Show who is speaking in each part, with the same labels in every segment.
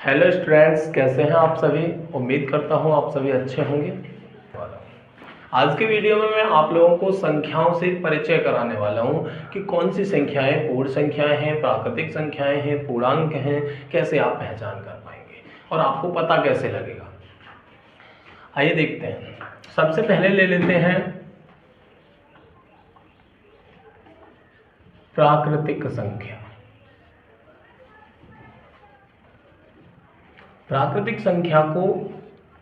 Speaker 1: Hello students, कैसे हैं आप सभी। उम्मीद करता हूं आप सभी अच्छे होंगे। आज के वीडियो में मैं आप लोगों को संख्याओं से परिचय कराने वाला हूं कि कौन सी संख्याएं पूर्ण संख्याएं हैं, प्राकृतिक संख्याएं हैं, पूर्णांक हैं, कैसे आप पहचान कर पाएंगे और आपको पता कैसे लगेगा। आइए देखते हैं। सबसे पहले ले लेते हैं प्राकृतिक संख्या। प्राकृतिक संख्या को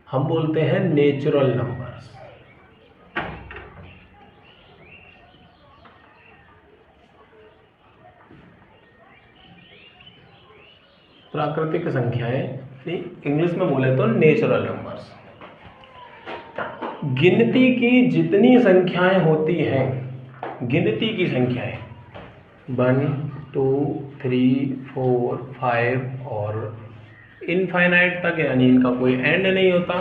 Speaker 1: हम बोलते हैं नेचुरल नंबर्स। प्राकृतिक संख्याएं इंग्लिश में बोले तो नेचुरल नंबर्स। गिनती की जितनी संख्याएं होती हैं, गिनती की संख्याएं 1 2 3 4 5 और इनफाइनाइट तक, यानी इनका कोई एंड नहीं होता।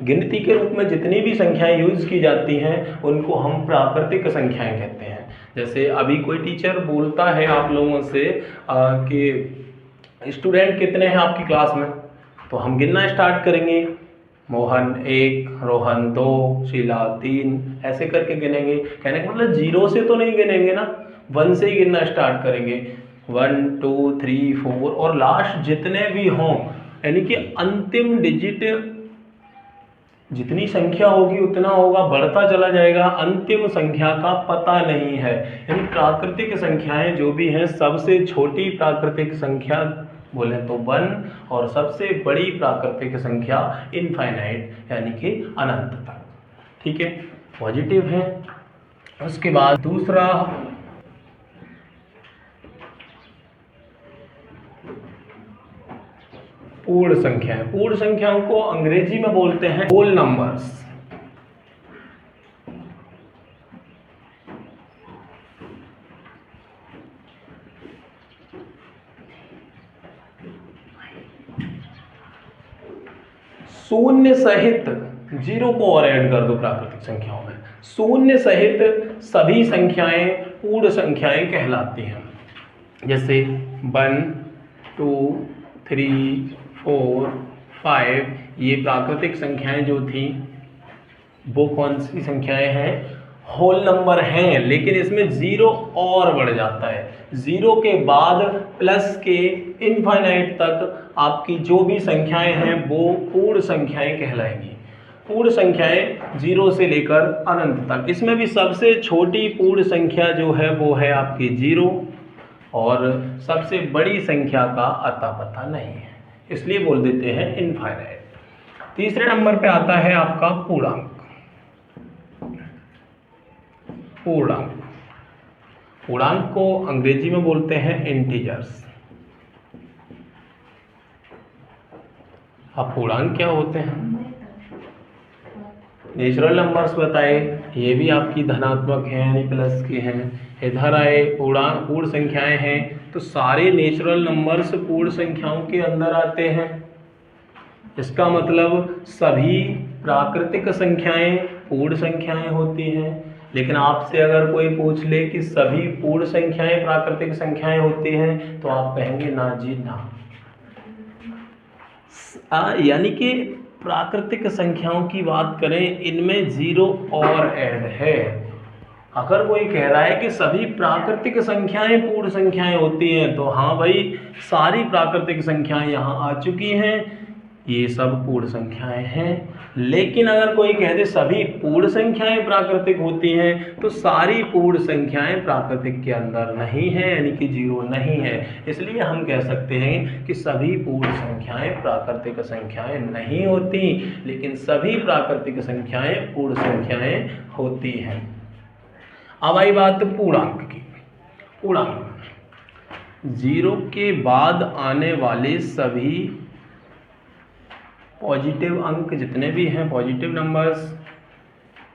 Speaker 1: गिनती के रूप में जितनी भी संख्याएं यूज की जाती हैं उनको हम प्राकृतिक संख्याएं कहते हैं। जैसे अभी कोई टीचर बोलता है आप लोगों से कि स्टूडेंट कितने हैं आपकी क्लास में, तो हम गिनना स्टार्ट करेंगे। मोहन 1, रोहन 2, शीला 3, ऐसे करके गिनेंगे। कहने का मतलब 0 से तो नहीं गिनेंगे ना, 1 से ही गिनना स्टार्ट करेंगे। 1 2 3 4 और लास्ट जितने भी हों, यानी कि अंतिम डिजिट जितनी संख्या होगी उतना होगा, बढ़ता चला जाएगा, अंतिम संख्या का पता नहीं है। यानी प्राकृतिक संख्याएं जो भी हैं, सबसे छोटी प्राकृतिक संख्या बोले तो 1 और सबसे बड़ी प्राकृतिक संख्या इनफाइनाइट यानी कि अनंत तक। ठीक है, पॉजिटिव है। उसके बाद दूसरा पूर्ण संख्याएं। पूर्ण संख्याओं को अंग्रेजी में बोलते हैं होल नंबर्स। शून्य सहित 0 को और ऐड कर दो प्राकृतिक संख्याओं में, शून्य सहित सभी संख्याएं पूर्ण संख्याएं कहलाती हैं। जैसे 1 2 3 4 5, ये प्राकृतिक संख्याएं जो थी वो कौन सी संख्याएं हैं, होल नंबर हैं। लेकिन इसमें 0 और बढ़ जाता है। 0 के बाद प्लस के इनफाइनाइट तक आपकी जो भी संख्याएं हैं वो पूर्ण संख्याएं कहलाएंगी। पूर्ण संख्याएं 0 से लेकर अनंत तक। इसमें भी सबसे छोटी पूर्ण संख्या जो है वो है आपकी 0 और सबसे बड़ी संख्या का अता पता नहीं है, इसलिए बोल देते हैं इनफाइनाइट। तीसरे नंबर पे आता है आपका पूर्णांक। पूर्णांक पूर्णांक को अंग्रेजी में बोलते हैं इंटीजर्स। अब पूर्णांक क्या होते हैं? नेचुरल नंबर्स बताए, ये भी आपकी धनात्मक हैं यानी प्लस के हैं। इधर आए पूर्ण संख्याएं हैं, तो सारे नेचुरल नंबर्स पूर्ण संख्याओं के अंदर आते हैं। इसका मतलब सभी प्राकृतिक संख्याएं पूर्ण संख्याएं होती हैं। लेकिन आपसे अगर कोई पूछ ले कि सभी पूर्ण संख्याएं प्राकृतिक संख्याएं होती हैं, तो आप कहेंगे ना जी ना। यानी कि प्राकृतिक संख्याओं की बात करें, इनमें 0 और ऐड है। अगर कोई कह रहा है कि सभी प्राकृतिक संख्याएं पूर्ण संख्याएं होती हैं, तो हाँ भाई, सारी प्राकृतिक संख्याएं यहाँ आ चुकी हैं, ये सब पूर्ण संख्याएं हैं। लेकिन अगर कोई कह दे सभी पूर्ण संख्याएं प्राकृतिक होती हैं, तो सारी पूर्ण संख्याएं प्राकृतिक के अंदर नहीं है, यानी कि 0 नहीं है। इसलिए हम कह सकते हैं कि सभी पूर्ण संख्याएं प्राकृतिक संख्याएं नहीं होती, लेकिन सभी प्राकृतिक संख्याएं पूर्ण संख्याएं होती हैं। अब आई बात पूर्णांक की। पूर्णांक 0 के बाद आने वाले सभी पॉजिटिव अंक जितने भी हैं, पॉजिटिव नंबर्स,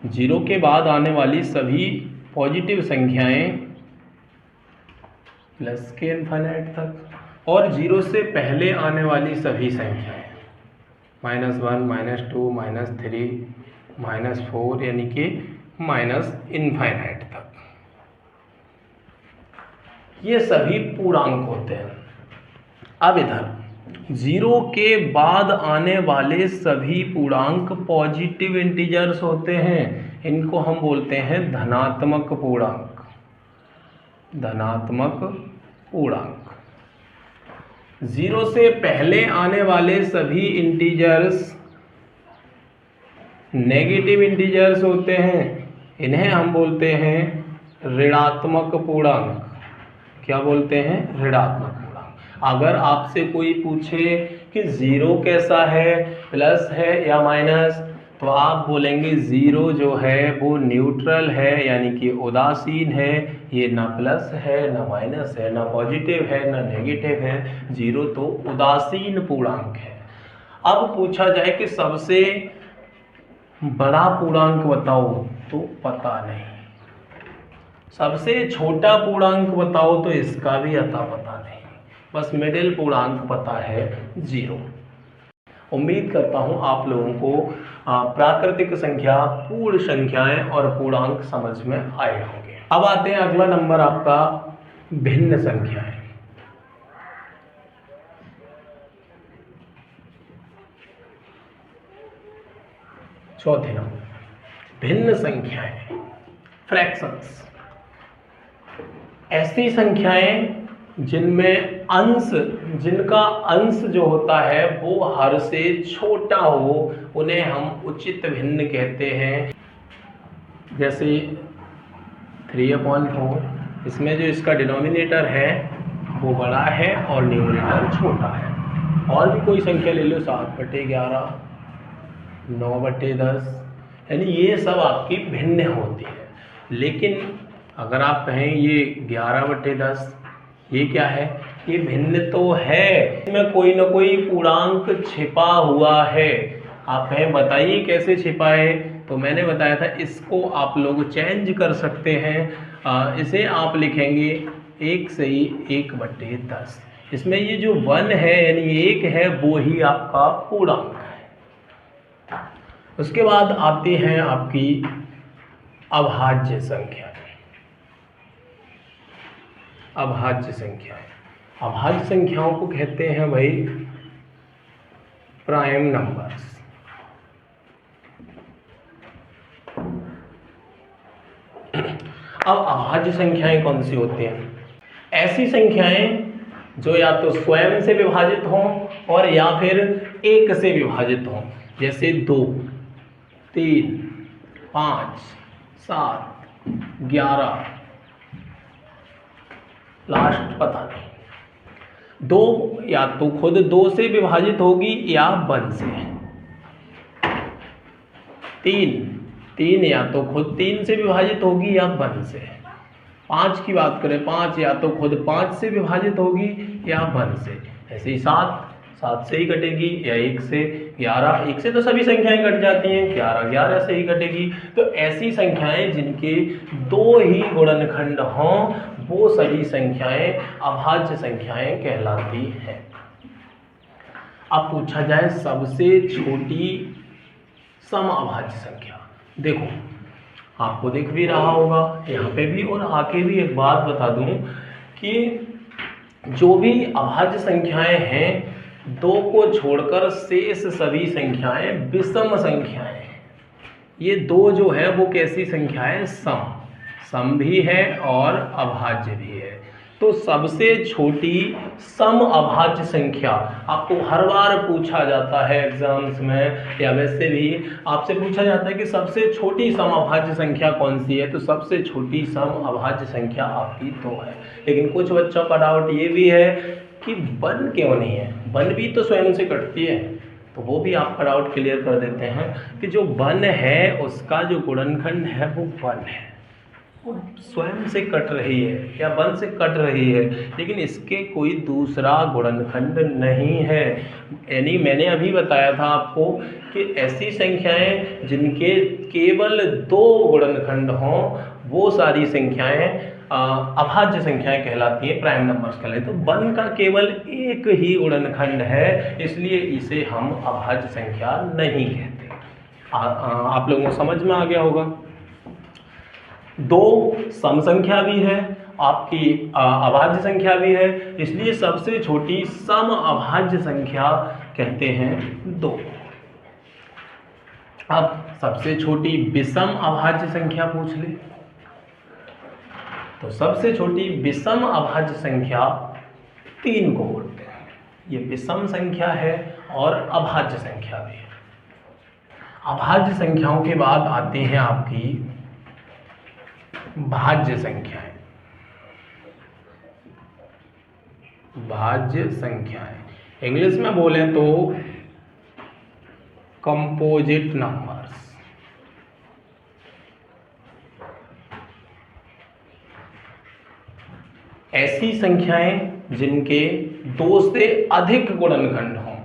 Speaker 1: 0 के बाद आने वाली सभी पॉजिटिव संख्याएं प्लस के इनफाइनाइट तक, और 0 से पहले आने वाली सभी संख्याएं -1 -2 -3 -4 यानी कि माइनस इनफाइनाइट तक, ये सभी पूर्णांक होते हैं। अब इधर 0 के बाद आने वाले सभी पूर्णांक पॉजिटिव इंटीजर्स होते हैं, इनको हम बोलते हैं धनात्मक पूर्णांक। धनात्मक पूर्णांक। 0 से पहले आने वाले सभी इंटीजर्स नेगेटिव इंटीजर्स होते हैं, इन्हें हम बोलते हैं ऋणात्मक पूर्णांक। क्या बोलते हैं? ऋणात्मक पूर्णांक। अगर आपसे कोई पूछे कि 0 कैसा है, प्लस है या माइनस, तो आप बोलेंगे 0 जो है वो न्यूट्रल है, यानी कि उदासीन है, ये ना प्लस है ना माइनस है ना पॉजिटिव है ना नेगेटिव है, 0 तो उदासीन पूर्णांक है। अब पूछा जाए कि सबसे बड़ा पूर्णांक बताओ, तो पता नहीं। सबसे छोटा पूर्णांक बताओ, तो इसका भी अता पता नहीं, बस मिडिल पूर्णांक पता है 0। उम्मीद करता हूं आप लोगों को प्राकृतिक संख्या, पूर्ण संख्याएं और पूर्णांक समझ में आए होंगे। अब आते हैं अगला नंबर आपका भिन्न संख्याएं। चौथे नंबर भिन्न संख्याएं, फ्रैक्शंस। ऐसी संख्याएं जिनका अंश जो होता है वो हर से छोटा हो, उन्हें हम उचित भिन्न कहते हैं। जैसे 3/4, इसमें जो इसका डिनोमिनेटर है वो बड़ा है और न्यूमरेटर छोटा है। और भी कोई संख्या ले लो, 7/11, 9/10, यानी ये सब आपकी भिन्न होती है। लेकिन अगर आप कहें ये 11/10, ये क्या है? ये भिन्न तो है, इसमें कोई ना कोई पूर्णांक छिपा हुआ है। आप कहें बताइए कैसे छिपा है, तो मैंने बताया था इसको आप लोग चेंज कर सकते हैं। इसे आप लिखेंगे 1 से ही 1/10। इसमें ये जो 1 है यानी 1 है, वो ही आपका पूर्णांक है। उसके बाद आती हैं आपकी अभाज्य संख्या। अभाज्य संख्याएं, अभाज्य संख्याओं को कहते हैं भाई प्राइम नंबर्स। अब अभाज्य संख्याएं कौन सी होती हैं? ऐसी संख्याएं जो या तो स्वयं से विभाजित हों और या फिर 1 से विभाजित हों, जैसे 2, 3, 5, 7, 11, लास्ट पता नहीं। 2 या तो खुद 2 से विभाजित होगी या 1 से। 3 या तो खुद 3 से विभाजित होगी या 1 से। 5 की बात करें, 5 या तो खुद 5 से विभाजित होगी या 1 से। ऐसे ही 7 से ही कटेगी या 1 से। 11, 1 से तो सभी संख्याएं कट जाती हैं, 11 से ही कटेगी। तो ऐसी संख्याएं जिनके 2 ही गुणनखंड हों, वो सभी संख्याएं अभाज्य संख्याएं कहलाती हैं। अब पूछा जाए सबसे छोटी समअभाज्य संख्या। देखो, आपको दिख भी रहा होगा यहाँ पे भी, और आके भी एक बात बता दूं कि जो भी अभाज्य संख्याएं हैं, 2 को छोड़कर शेष सभी संख्याएं विषम संख्याएं हैं। ये 2 जो है वो कैसी संख्याएं? सम भी है और अभाज्य भी है। तो सबसे छोटी सम अभाज्य संख्या आपको हर बार पूछा जाता है एग्जाम्स में, या वैसे भी आपसे पूछा जाता है कि सबसे छोटी सम अभाज्य संख्या कौन सी है। तो सबसे छोटी सम अभाज्य संख्या आपकी 2 है। लेकिन कुछ बच्चों का डाउट ये भी है कि 1 क्यों नहीं है? 1 भी तो स्वयं से कटती है। तो वो भी आपका डाउट क्लियर कर देते हैं कि जो 1 है उसका जो गुणनखंड है वो 1 है, वो स्वयं से कट रही है या 1 से कट रही है, लेकिन इसके कोई दूसरा गुणनखंड नहीं है। यानी मैंने अभी बताया था आपको कि ऐसी संख्याएं जिनके केवल 2 गुणनखंड हों, वो सारी संख्याएं अभाज्य संख्याएं कहलाती हैं, प्राइम नंबर्स कहलाती हैं। तो 1 का केवल 1 ही गुणनखंड है, इसलिए इसे हम अभाज्य संख्या नहीं कहते। आप लोगों को समझ में आ गया होगा। 2 सम संख्या भी है आपकी अभाज्य संख्या भी है, इसलिए सबसे छोटी सम अभाज्य संख्या कहते हैं 2। अब सबसे छोटी विषम अभाज्य संख्या पूछ ले, तो सबसे छोटी विषम अभाज्य संख्या 3 को बोलते हैं। ये विषम संख्या है और अभाज्य संख्या भी है। अभाज्य संख्याओं के बाद आते हैं आपकी भाज्य संख्याएं। भाज्य संख्याएं इंग्लिश में बोले तो कंपोजिट नंबर्स। ऐसी संख्याएं जिनके 2 से अधिक गुणनखंड हों।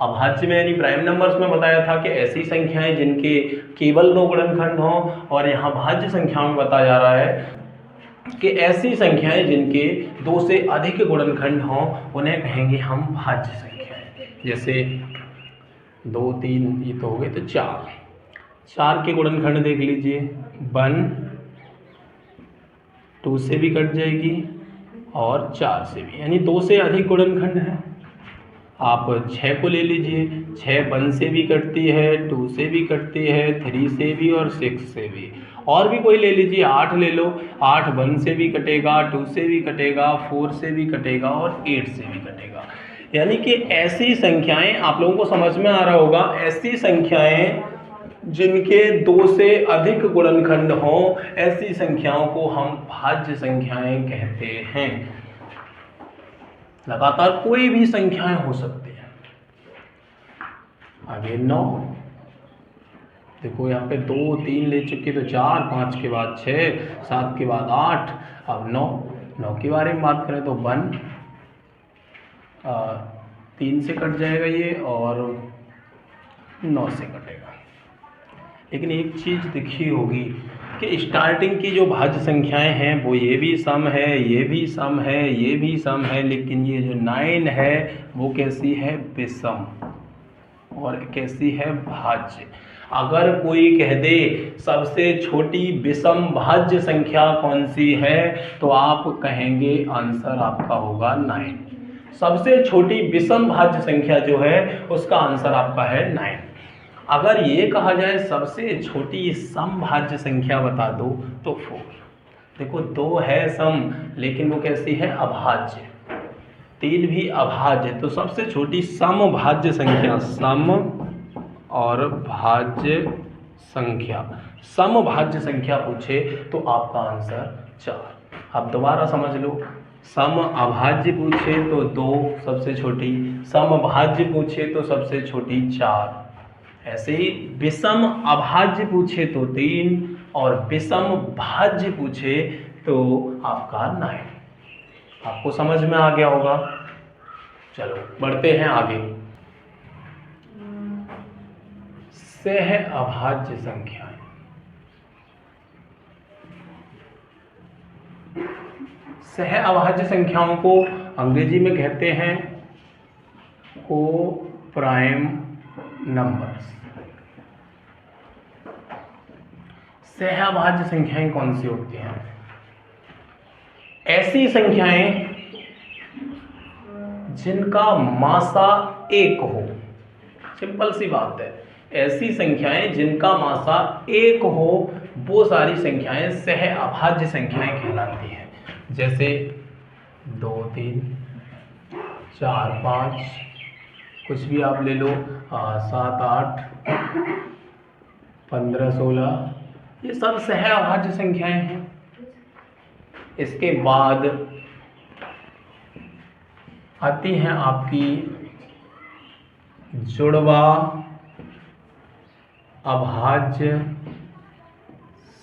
Speaker 1: अभाज्य में यानी प्राइम नंबर्स में बताया था कि ऐसी संख्याएं जिनके केवल 2 गुणनखंड हों, और यहाँ भाज्य संख्याओं में बताया जा रहा है कि ऐसी संख्याएं जिनके 2 से अधिक गुणनखंड हों उन्हें कहेंगे हम भाज्य संख्याएं। जैसे 2, 3 ये तो हो गए, तो 4 के गुणनखंड देख लीजिए, 1, 2 से भी कट जाएगी और 4 से भी, यानी 2 से अधिक गुणनखंड है। आप 6 को ले लीजिए, 6 1 से भी कटती है, 2 से भी कटती है, 3 से भी और 6 से भी। और भी कोई ले लीजिए, 8 ले लो, 8 1 से भी कटेगा, 2 से भी कटेगा, 4 से भी कटेगा और 8 से भी कटेगा। यानी कि ऐसी संख्याएं, आप लोगों को समझ में आ रहा होगा, ऐसी संख्याएं जिनके 2 से अधिक गुणनखंड हों, ऐसी संख्याओं को हम भाज्य संख्याएं कहते हैं। लगातार कोई भी संख्याएं हो सकती हैं। आगे 9, देखो यहाँ पे 2, 3 ले चुके, तो 4, 5 के बाद 6, 7 के बाद 8, अब 9 के बारे में बात करें तो 1, 3 से कट जाएगा ये और 9 से कटेगा। लेकिन एक चीज़ दिखी होगी कि स्टार्टिंग की जो भाज्य संख्याएं हैं वो ये भी सम है, ये भी सम है, ये भी सम है, लेकिन ये जो 9 है वो कैसी है? विषम। और कैसी है? भाज्य। अगर कोई कह दे सबसे छोटी विषम भाज्य संख्या कौन सी है, तो आप कहेंगे आंसर आपका होगा 9। सबसे छोटी विषम भाज्य संख्या जो है उसका आंसर आपका है 9। अगर ये कहा जाए सबसे छोटी सम भाज्य संख्या बता दो तो 4। देखो 2 है सम, लेकिन वो कैसी है? अभाज्य। 3 भी अभाज्य, तो सबसे छोटी सम भाज्य संख्या, सम और भाज्य संख्या, सम भाज्य संख्या पूछे तो आपका आंसर 4। अब दोबारा समझ लो, सम अभाज्य पूछे तो 2 सबसे छोटी, सम भाज्य पूछे तो सबसे छोटी 4। ऐसे ही विषम अभाज्य पूछे तो 3 और विषम भाज्य पूछे तो आपका 9। आपको समझ में आ गया होगा। चलो बढ़ते हैं आगे। सह अभाज्य संख्याएं। सह अभाज्य संख्याओं को अंग्रेजी में कहते हैं को प्राइम नंबर्स। सह अभाज्य संख्याएं कौन सी होती हैं? ऐसी संख्याएं जिनका मासा 1 हो। सिंपल सी बात है, ऐसी संख्याएं जिनका मासा 1 हो वो सारी संख्याएं सह अभाज्य संख्याएं कहलाती हैं। जैसे 2, 3, 4, 5, कुछ भी आप ले लो, 7, 8, 15, 16, ये सब सह अभाज्य संख्याएं हैं। इसके बाद आती हैं आपकी जुड़वा अभाज्य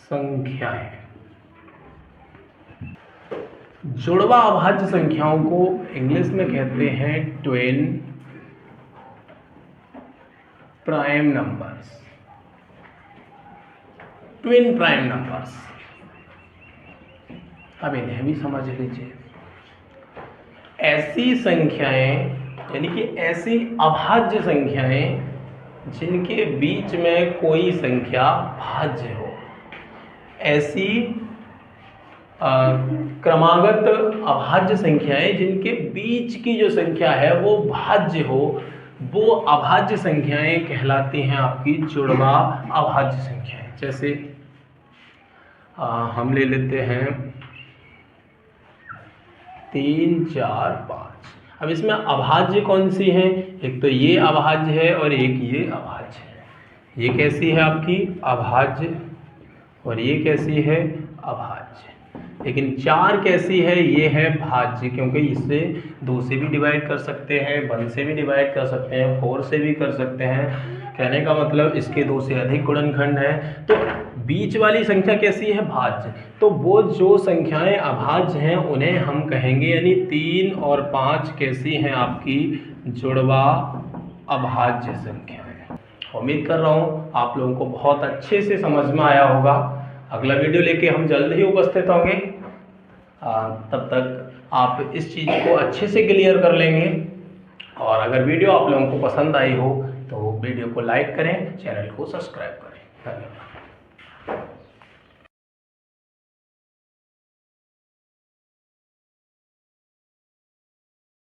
Speaker 1: संख्याएं। जुड़वा अभाज्य संख्याओं को इंग्लिश में कहते हैं twin prime numbers. Twin prime numbers, अब इन्हें भी समझ लीजिए। ऐसी संख्याएं, यानी कि ऐसी अभाज्य संख्याएं जिनके बीच में कोई संख्या भाज्य हो, ऐसी क्रमागत अभाज्य संख्याएं जिनके बीच की जो संख्या है वो भाज्य हो, वो अभाज्य संख्याएं कहलाती हैं आपकी जुड़वा अभाज्य संख्याएं। जैसे हम ले लेते हैं 3, 4, 5। अब इसमें अभाज्य कौन सी है? एक तो ये अभाज्य है और एक ये अभाज्य है। ये कैसी है आपकी? अभाज्य। और ये कैसी है? अभाज्य। लेकिन 4 कैसी है? ये है भाज्य, क्योंकि इससे 2 से भी डिवाइड कर सकते हैं, 1 से भी डिवाइड कर सकते हैं, 4 से भी कर सकते हैं। कहने का मतलब इसके 2 से अधिक गुणनखंड हैं। तो बीच वाली संख्या कैसी है? भाज्य। तो वो जो संख्याएं अभाज्य हैं उन्हें हम कहेंगे, यानी 3 और 5 कैसी हैं आपकी? जुड़वा अभाज्य संख्याएं। उम्मीद कर रहा हूँ आप लोगों को बहुत अच्छे से समझ में आया होगा। अगला वीडियो लेके हम जल्द ही उपस्थित होंगे। तब तक आप इस चीज़ को अच्छे से क्लियर कर लेंगे। और अगर वीडियो आप लोगों को पसंद आई हो तो वीडियो को लाइक करें, चैनल को सब्सक्राइब करें। धन्यवाद।